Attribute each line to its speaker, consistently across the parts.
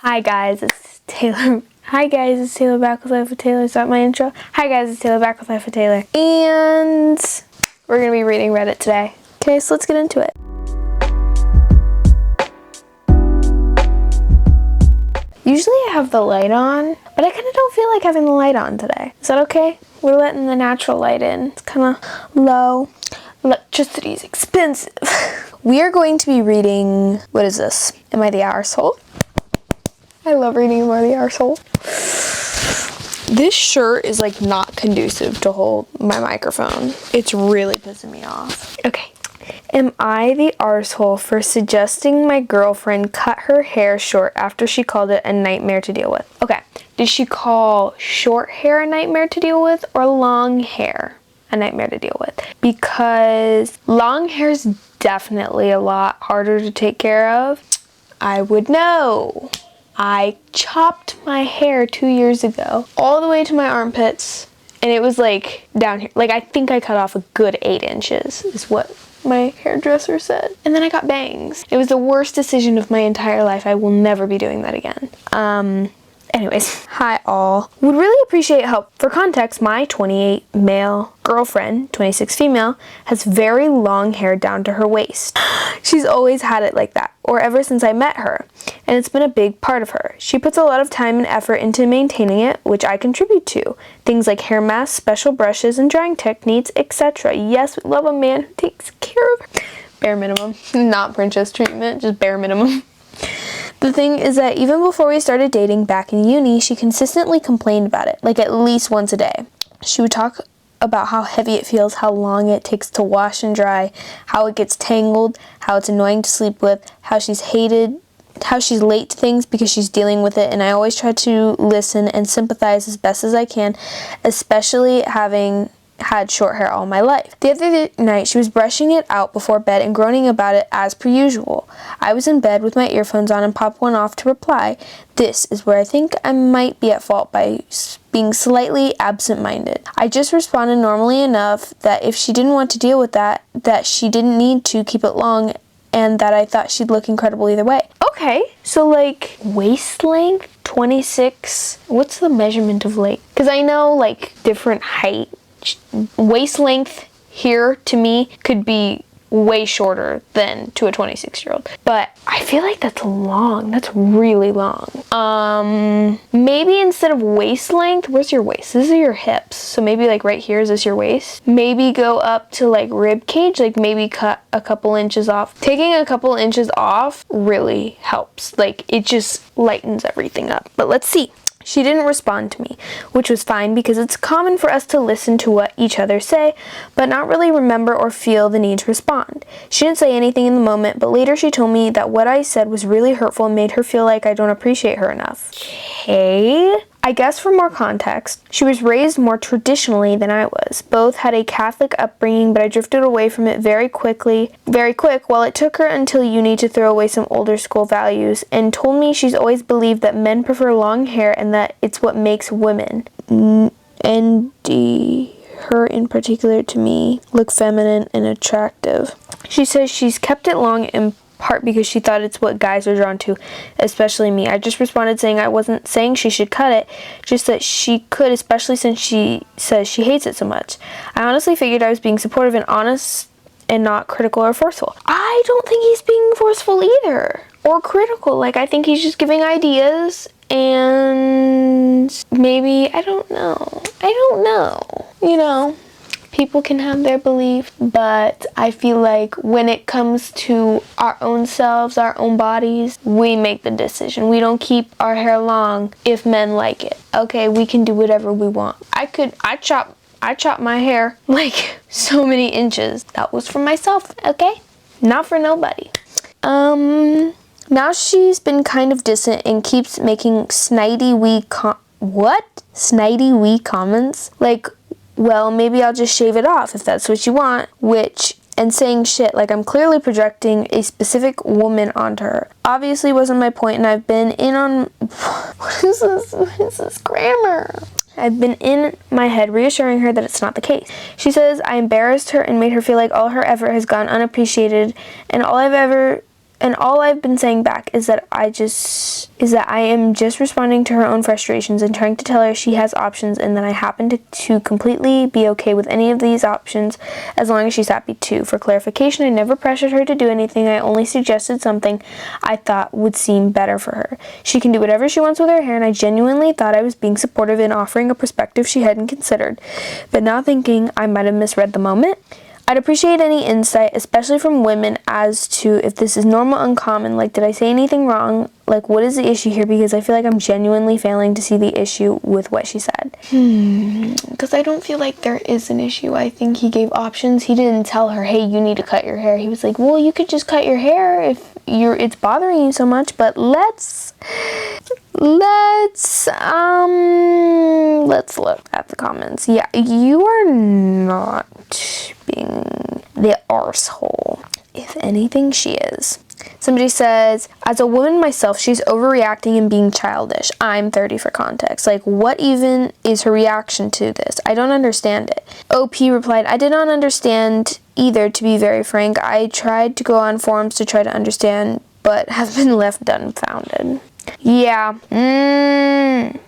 Speaker 1: Hi guys, it's Taylor. Hi guys, it's Taylor back with Life with Taylor. Is that my intro? Hi guys, it's Taylor back with Life with Taylor. And we're going to be reading Reddit today. Okay, so let's get into it. Usually I have the light on, but I kind of don't feel like having the light on today. Is that okay? We're letting the natural light in. It's kind of low. Electricity is expensive. We are going to be reading, what is this? Am I the Arsehole? I love reading Am I the Arsehole? This shirt is like not conducive to hold my microphone. It's really pissing me off. Okay. Am I the arsehole for suggesting my girlfriend cut her hair short after she called it a nightmare to deal with? Okay. Did she call short hair a nightmare to deal with or long hair a nightmare to deal with? Because long hair is definitely a lot harder to take care of. I would know. I chopped my hair 2 years ago all the way to my armpits, and it was like down here. Like I think I cut off a good 8 inches is what my hairdresser said. And then I got bangs. It was the worst decision of my entire life. I will never be doing that again. Anyways, hi all. Would really appreciate help. For context, my 28 male girlfriend, 26 female, has very long hair down to her waist. She's always had it like that, or ever since I met her, and it's been a big part of her. She puts a lot of time and effort into maintaining it, which I contribute to. Things like hair masks, special brushes, and drying techniques, etc. Yes, we love a man who takes care of her. Bare minimum. Not princess treatment, just bare minimum. The thing is that even before we started dating back in uni, she consistently complained about it, like at least once a day. She would talk about how heavy it feels, how long it takes to wash and dry, how it gets tangled, how it's annoying to sleep with, how she's late to things because she's dealing with it, and I always try to listen and sympathize as best as I can, especially having had short hair all my life. The other night, she was brushing it out before bed and groaning about it as per usual. I was in bed with my earphones on and popped one off to reply. This is where I think I might be at fault by being slightly absent-minded. I just responded normally enough that if she didn't want to deal with that she didn't need to keep it long, and that I thought she'd look incredible either way. Okay, so like waist length, 26. What's the measurement of length? Because I know like different height. Waist length here to me could be way shorter than to a 26-year-old, but I feel like that's long. That's really long. Maybe instead of waist length, where's your waist? These are your hips, so maybe like right here, is this your waist? Maybe go up to like rib cage, like maybe cut a couple inches off. Taking a couple inches off really helps. Like it just lightens everything up. But let's see. She didn't respond to me, which was fine because it's common for us to listen to what each other say, but not really remember or feel the need to respond. She didn't say anything in the moment, but later she told me that what I said was really hurtful and made her feel like I don't appreciate her enough. Okay. I guess for more context, she was raised more traditionally than I was. Both had a Catholic upbringing, but I drifted away from it very quick, while it took her until uni to throw away some older school values, and told me she's always believed that men prefer long hair and that it's what makes women, and her in particular to me, look feminine and attractive. She says she's kept it long in part because she thought it's what guys are drawn to, especially me. I just responded saying I wasn't saying she should cut it, just that she could, especially since she says she hates it so much. I honestly figured I was being supportive and honest and not critical or forceful. I don't think he's being forceful either, or critical. Like, I think he's just giving ideas, and maybe, I don't know, you know. People can have their belief, but I feel like when it comes to our own selves, our own bodies, we make the decision. We don't keep our hair long if men like it. Okay, we can do whatever we want. I chop my hair like so many inches. That was for myself, okay? Not for nobody. Now she's been kind of distant and keeps making snidey wee comments? Like, well, maybe I'll just shave it off if that's what you want, and saying shit like I'm clearly projecting a specific woman onto her. Obviously wasn't my point, and I've been in on, what is this grammar? I've been in my head reassuring her that it's not the case. She says I embarrassed her and made her feel like all her effort has gone unappreciated, and all I've ever And all I've been saying back is that I am just responding to her own frustrations and trying to tell her she has options, and that I happen to completely be okay with any of these options as long as she's happy too. For clarification, I never pressured her to do anything. I only suggested something I thought would seem better for her. She can do whatever she wants with her hair, and I genuinely thought I was being supportive in offering a perspective she hadn't considered, but now thinking I might have misread the moment. I'd appreciate any insight, especially from women, as to if this is normal, uncommon. Like, did I say anything wrong? Like, what is the issue here? Because I feel like I'm genuinely failing to see the issue with what she said. Because I don't feel like there is an issue. I think he gave options. He didn't tell her, hey, you need to cut your hair. He was like, well, you could just cut your hair if it's bothering you so much, but let's look at the comments. Yeah, you are not being the arsehole. If anything, she is. Somebody says, as a woman myself, she's overreacting and being childish. I'm 30 for context. Like, what even is her reaction to this? I don't understand it. OP replied, I did not understand either, to be very frank. I tried to go on forums to try to understand, but have been left dumbfounded. Yeah.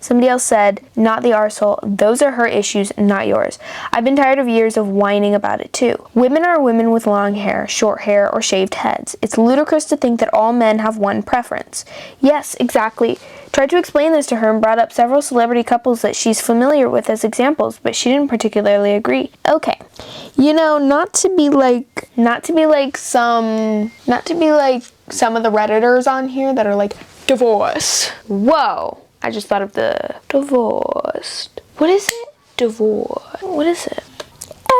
Speaker 1: Somebody else said, not the arsehole. Those are her issues, not yours. I've been tired of years of whining about it too. Women are women with long hair, short hair, or shaved heads. It's ludicrous to think that all men have one preference. Yes, exactly. Tried to explain this to her and brought up several celebrity couples that she's familiar with as examples, but she didn't particularly agree. Okay. You know, not to be like some of the Redditors on here that are like, divorce. Whoa. I just thought of the divorced. What is it? Divorce. What is it?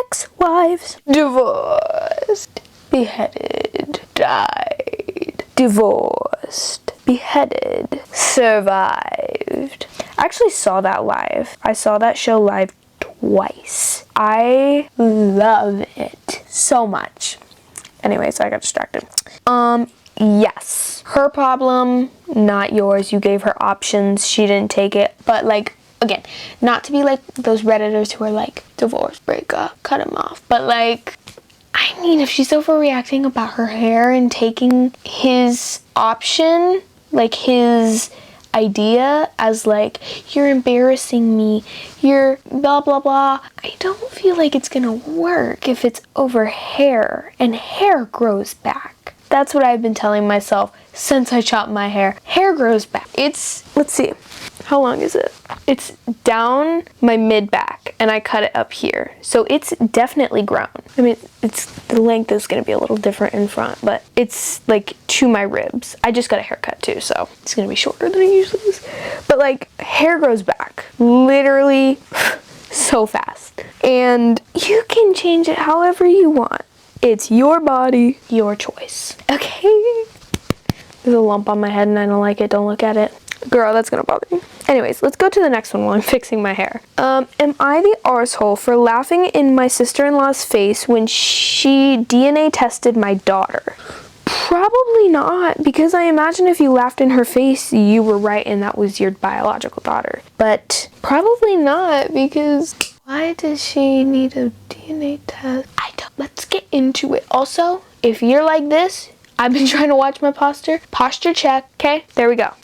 Speaker 1: Ex-wives. Divorced. Beheaded. Died. Divorced. Beheaded. Survived. I actually saw that live. I saw that show live twice. I love it so much. Anyways, I got distracted. Yes. Her problem, not yours. You gave her options. She didn't take it. But, like, again, not to be like those Redditors who are like, divorce, break up, cut him off. But, like, I mean, if she's overreacting about her hair and taking his option, like his idea as like, you're embarrassing me, you're blah blah blah, I don't feel like it's gonna work if it's over hair, and hair grows back. That's what I've been telling myself since I chopped my hair. Hair grows back. It's, let's see, how long is it? It's down my mid back and I cut it up here. So it's definitely grown. I mean, the length is gonna be a little different in front, but it's like to my ribs. I just got a haircut too, so it's gonna be shorter than it usually is. But like, hair grows back literally so fast. And you can change it however you want. It's your body, your choice. Okay? There's a lump on my head and I don't like it. Don't look at it. Girl, that's gonna bother me. Anyways, let's go to the next one while I'm fixing my hair. Am I the arsehole for laughing in my sister-in-law's face when she DNA tested my daughter? Probably not, because I imagine if you laughed in her face, you were right and that was your biological daughter. But probably not, because why does she need a DNA test? Let's get into it. Also, if you're like this, I've been trying to watch my posture. Posture check, okay? There we go.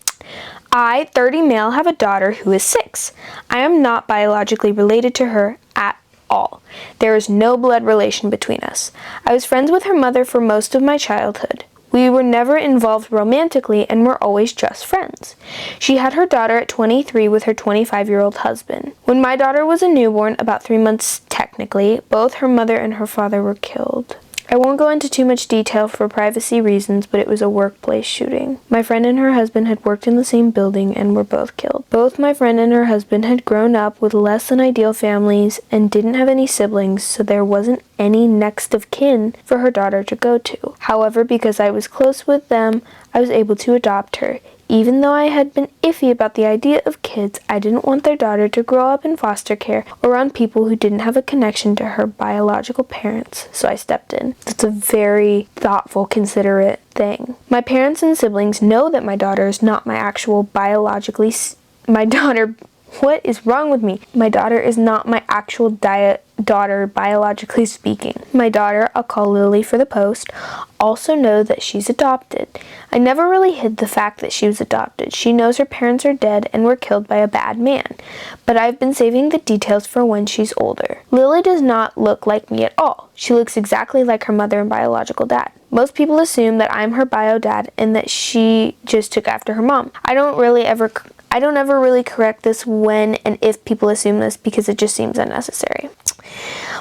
Speaker 1: I, 30 male, have a daughter who is 6. I am not biologically related to her at all. There is no blood relation between us. I was friends with her mother for most of my childhood. We were never involved romantically and were always just friends. She had her daughter at 23 with her 25-year-old husband. When my daughter was a newborn, about 3 months technically, both her mother and her father were killed. I won't go into too much detail for privacy reasons, but it was a workplace shooting. My friend and her husband had worked in the same building and were both killed. Both my friend and her husband had grown up with less than ideal families and didn't have any siblings, so there wasn't any next of kin for her daughter to go to. However, because I was close with them, I was able to adopt her. Even though I had been iffy about the idea of kids, I didn't want their daughter to grow up in foster care or around people who didn't have a connection to her biological parents, so I stepped in. That's a very thoughtful, considerate thing. My parents and siblings know that my daughter is not my actual biologically... What is wrong with me? My daughter is not my actual daughter, biologically speaking. My daughter, I'll call Lily for the post, also know that she's adopted. I never really hid the fact that she was adopted. She knows her parents are dead and were killed by a bad man, but I've been saving the details for when she's older. Lily does not look like me at all. She looks exactly like her mother and biological dad. Most people assume that I'm her bio dad and that she just took after her mom. I don't ever really correct this when and if people assume this because it just seems unnecessary.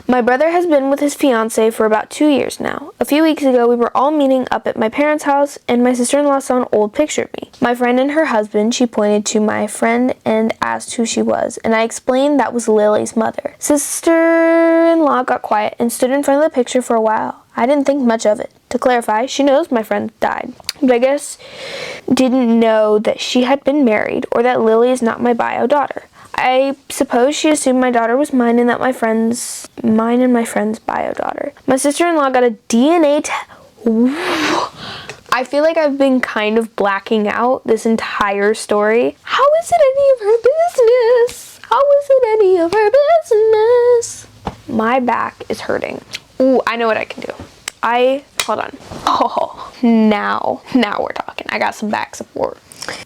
Speaker 1: My brother has been with his fiancée for about 2 years now. A few weeks ago, we were all meeting up at my parents' house, and my sister-in-law saw an old picture of me. My friend and her husband, she pointed to my friend and asked who she was, and I explained that was Lily's mother. Sister-in-law got quiet and stood in front of the picture for a while. I didn't think much of it. To clarify, she knows my friend died, but I guess didn't know that she had been married or that Lily is not my bio daughter. I suppose she assumed my daughter was mine and that mine and my friend's bio daughter. My sister-in-law got a DNA test. I feel like I've been kind of blacking out this entire story. How is it any of her business? How is it any of her business? My back is hurting. Ooh, I know what I can do. Hold on. Oh, now we're talking. I got some back support.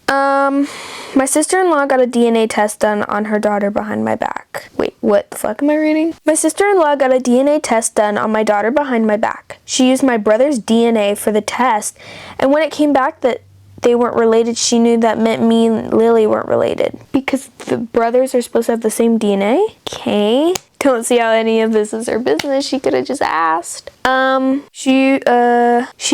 Speaker 1: My sister-in-law got a DNA test done on her daughter behind my back. Wait, what the fuck am I reading? My sister-in-law got a DNA test done on my daughter behind my back. She used my brother's DNA for the test, and when it came back that they weren't related, she knew that meant me and Lily weren't related. Because the brothers are supposed to have the same DNA? Okay. Don't see how any of this is her business. She could have just asked. She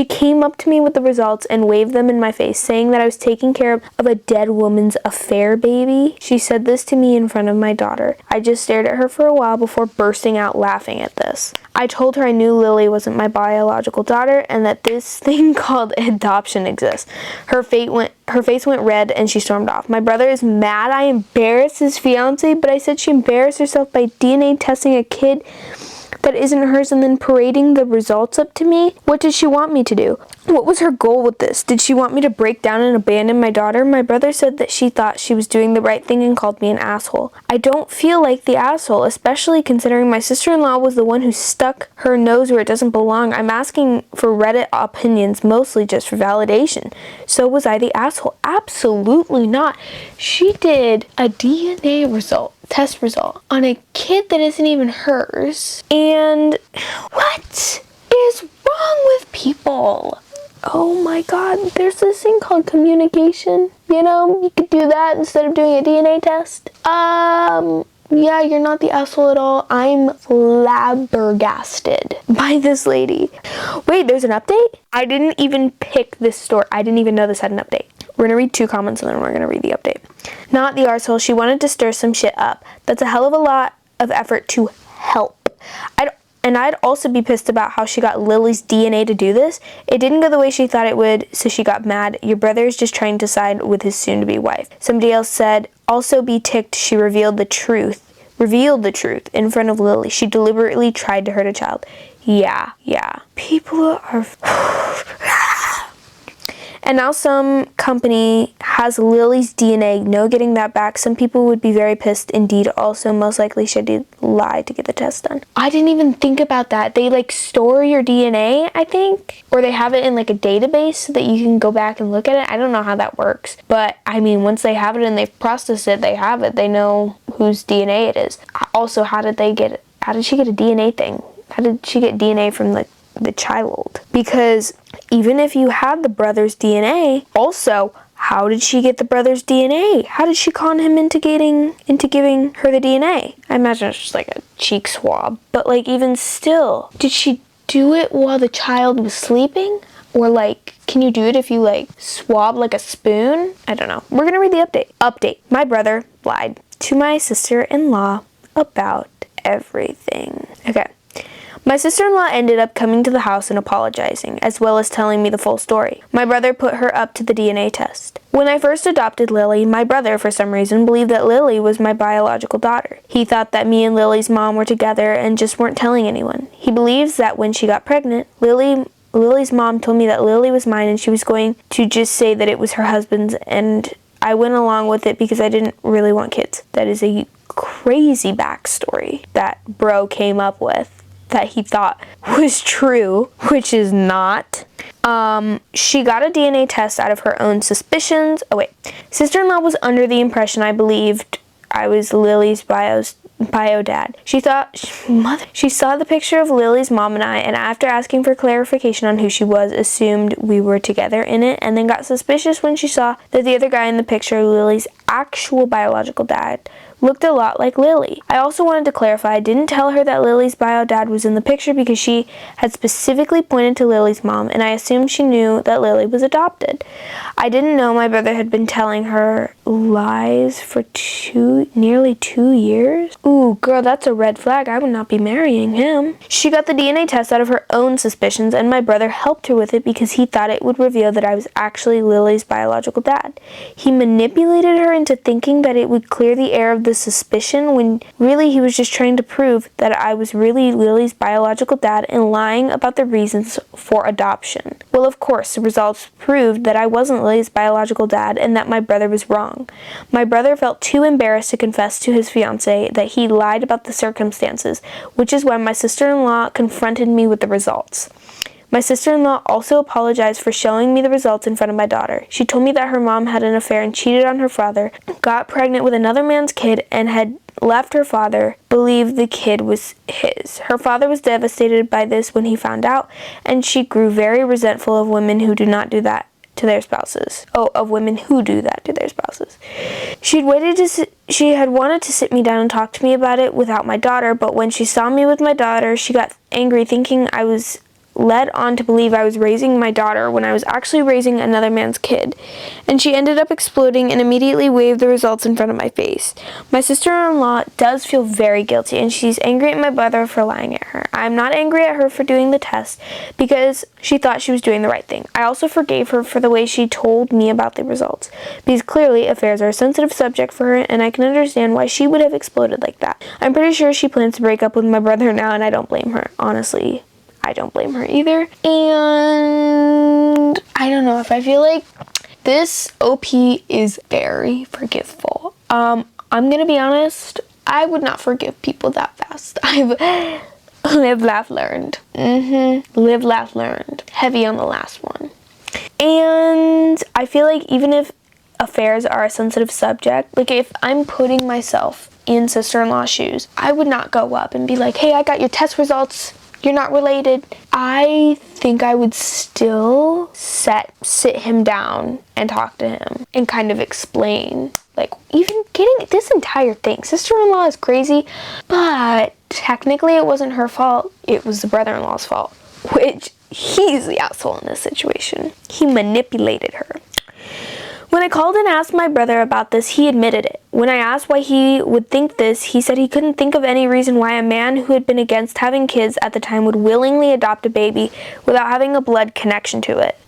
Speaker 1: came up to me with the results and waved them in my face, saying that I was taking care of a dead woman's affair baby. She said this to me in front of my daughter. I just stared at her for a while before bursting out laughing at this. I told her I knew Lily wasn't my biological daughter and that this thing called adoption exists. Her face went red and she stormed off. My brother is mad I embarrassed his fiance, but I said she embarrassed herself by DNA testing a kid that isn't hers and then parading the results up to me. What did she want me to do? What was her goal with this? Did she want me to break down and abandon my daughter? My brother said that she thought she was doing the right thing and called me an asshole. I don't feel like the asshole, especially considering my sister-in-law was the one who stuck her nose where it doesn't belong. I'm asking for Reddit opinions, mostly just for validation. So was I the asshole? Absolutely not. She did a DNA test result on a kid that isn't even hers. And what is wrong with people? Oh my god, there's this thing called communication. You know, you could do that instead of doing a DNA test. Yeah, you're not the asshole at all. I'm flabbergasted by this lady. Wait, there's an update? I didn't even pick this story. I didn't even know this had an update. We're gonna read 2 comments and then we're gonna read the update. Not the arsehole. She wanted to stir some shit up. That's a hell of a lot of effort to help. I'd also be pissed about how she got Lily's DNA to do this. It didn't go the way she thought it would, so she got mad. Your brother is just trying to side with his soon-to-be wife. Somebody else said, also be ticked she revealed the truth in front of Lily. She deliberately tried to hurt a child. Yeah. People are... And now some company has Lily's DNA. No getting that back. Some people would be very pissed indeed. Also, most likely she did lie to get the test done. I didn't even think about that. They store your DNA, I think. Or they have it in a database so that you can go back and look at it. I don't know how that works. But, I mean, once they have it and they've processed it, they have it. They know whose DNA it is. Also, how did she get a DNA thing? How did she get DNA from the child? Because even if you had the brother's DNA, also, how did she get the brother's DNA? How did she con him into giving her the DNA? I imagine it's just a cheek swab. But even still, did she do it while the child was sleeping? Or can you do it if you swab a spoon? I don't know. We're gonna read the update. Update. My brother lied to my sister-in-law about everything. Okay. My sister-in-law ended up coming to the house and apologizing, as well as telling me the full story. My brother put her up to the DNA test. When I first adopted Lily, my brother, for some reason, believed that Lily was my biological daughter. He thought that me and Lily's mom were together and just weren't telling anyone. He believes that when she got pregnant, Lily's mom told me that Lily was mine and she was going to just say that it was her husband's, and I went along with it because I didn't really want kids. That is a crazy backstory that bro came up with that he thought was true, which is not. She got a DNA test out of her own suspicions. Oh wait, sister-in-law was under the impression I believed I was Lily's bio dad. She saw the picture of Lily's mom and I, and after asking for clarification on who she was, assumed we were together in it, and then got suspicious when she saw that the other guy in the picture, Lily's actual biological dad, looked a lot like Lily. I also wanted to clarify, I didn't tell her that Lily's bio dad was in the picture because she had specifically pointed to Lily's mom, and I assumed she knew that Lily was adopted. I didn't know my brother had been telling her lies for nearly 2 years. Ooh, girl, that's a red flag. I would not be marrying him. She got the DNA test out of her own suspicions, and my brother helped her with it because he thought it would reveal that I was actually Lily's biological dad. He manipulated her into thinking that it would clear the air of the suspicion when really he was just trying to prove that I was really Lily's biological dad and lying about the reasons for adoption. Well, of course, the results proved that I wasn't Lily's biological dad and that my brother was wrong. My brother felt too embarrassed to confess to his fiancée that he lied about the circumstances, which is when my sister-in-law confronted me with the results. My sister-in-law also apologized for showing me the results in front of my daughter. She told me that her mom had an affair and cheated on her father, got pregnant with another man's kid, and had left her father, believed the kid was his. Her father was devastated by this when he found out, and she grew very resentful of women who do not do that to their spouses. Of women who do that to their spouses. She had wanted to sit me down and talk to me about it without my daughter, but when she saw me with my daughter, she got angry, thinking I was led on to believe I was raising my daughter when I was actually raising another man's kid, and she ended up exploding and immediately waved the results in front of my face. My sister-in-law does feel very guilty, and she's angry at my brother for lying at her. I'm not angry at her for doing the test because she thought she was doing the right thing. I also forgave her for the way she told me about the results, because clearly affairs are a sensitive subject for her, and I can understand why she would have exploded like that. I'm pretty sure she plans to break up with my brother now, and I don't blame her. Honestly, I don't blame her either. And I don't know, if I feel like this OP is very forgiveful. I'm gonna be honest, I would not forgive people that fast. I've lived, laughed, learned. Lived, laughed, learned. Heavy on the last one. And I feel like even if affairs are a sensitive subject, like if I'm putting myself in sister-in-law's shoes, I would not go up and be like, hey, I got your test results, you're not related. I think I would still sit him down and talk to him and kind of explain, like, even getting this entire thing. Sister-in-law is crazy, but technically it wasn't her fault. It was the brother-in-law's fault, which he's the asshole in this situation. He manipulated her. When I called and asked my brother about this, he admitted it. When I asked why he would think this, he said he couldn't think of any reason why a man who had been against having kids at the time would willingly adopt a baby without having a blood connection to it.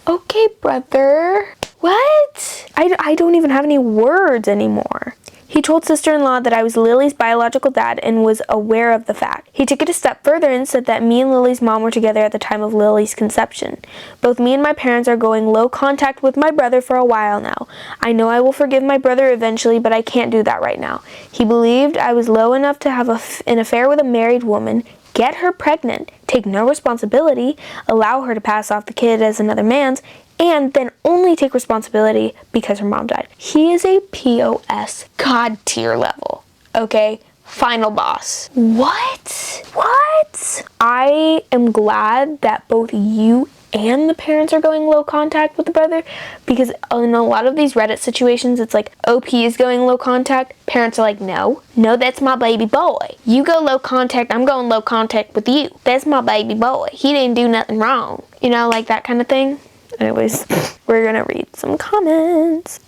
Speaker 1: Okay, brother. What? I don't even have any words anymore. He told sister-in-law that I was Lily's biological dad and was aware of the fact. He took it a step further and said that me and Lily's mom were together at the time of Lily's conception. Both me and my parents are going low contact with my brother for a while now. I know I will forgive my brother eventually, but I can't do that right now. He believed I was low enough to have an affair with a married woman, get her pregnant, take no responsibility, allow her to pass off the kid as another man's, and then only take responsibility because her mom died. He is a POS God tier level, okay? Final boss. What? I am glad that both you and the parents are going low contact with the brother, because in a lot of these Reddit situations, it's like OP is going low contact. Parents are like, no, that's my baby boy. You go low contact, I'm going low contact with you. That's my baby boy. He didn't do nothing wrong. You know, like that kind of thing. Anyways, we're gonna read some comments.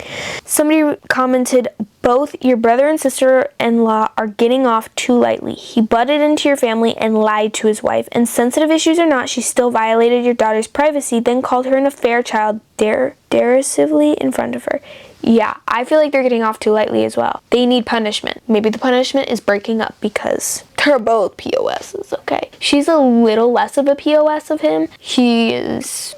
Speaker 1: Somebody commented, both your brother and sister-in-law are getting off too lightly. He butted into your family and lied to his wife. And sensitive issues or not, she still violated your daughter's privacy, then called her an affair child derisively in front of her. Yeah, I feel like they're getting off too lightly as well. They need punishment. Maybe the punishment is breaking up because they're both POSs, okay? She's a little less of a POS of him. He is...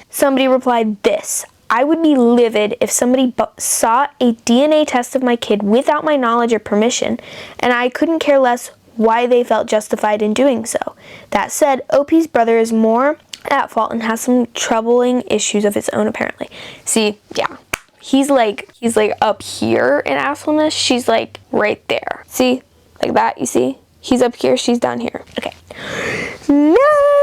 Speaker 1: Somebody replied this. I would be livid if somebody sought a DNA test of my kid without my knowledge or permission, and I couldn't care less why they felt justified in doing so. That said, OP's brother is more at fault and has some troubling issues of his own, apparently. See, yeah. He's like up here in assholeness. She's like right there. See? Like that, you see? He's up here, she's down here. Okay. Next!